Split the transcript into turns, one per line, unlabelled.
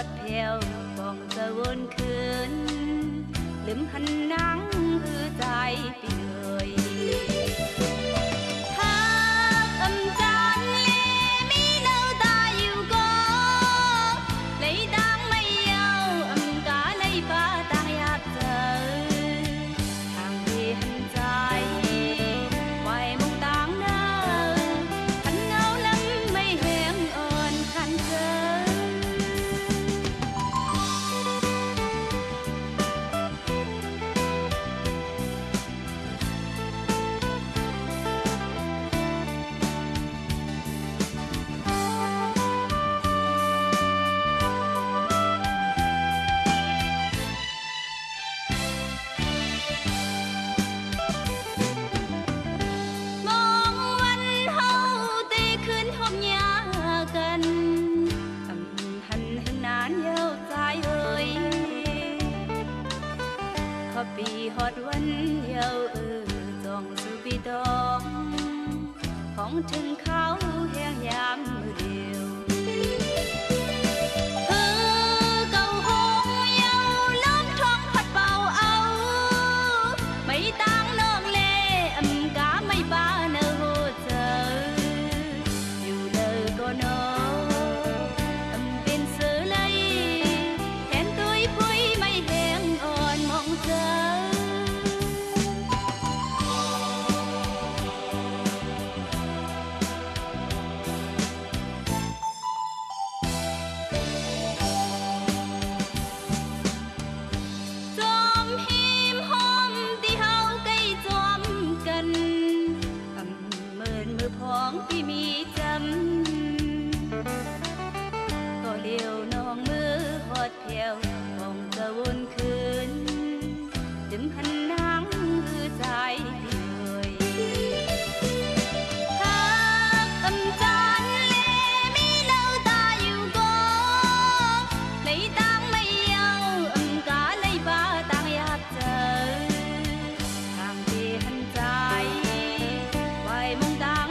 hot theo còn giờ buồn khơi lấm hằn nắng hư dài vì người hát âm gian lê mi đâu ta yêu có lấy đang mây yêu âm cá lấy ba tang yat giờ hàng về hằn dài ngoài mong tang nơ hằn ngao lắm mây hẹn ơn khăn giờปีฮอดวันเดียวจองสู่ปีตองของถึงเขาแห่งยามมือเดียวเก่าหงเยาล้อมท้องพัดเบาเอาไม่ต่างน้องเล่อำกาไม่บ้าเนอโหเจออยู่เลยก็นออำเป็นเสือเลยแทนตุ้ยพุยไม่แห้งอ่อนมองเจอของที่มีจำก็เลี้ยวน้องมือหอดแถวของกระวนคืนจึมหันนางมือใจเลยหากอำจานเลมีเล่าตาอยู่ก็เลยตั้งไม่เยาอำกาเลยบ้าตั้งอยากเจอทางที่หันใจไว้มองตาง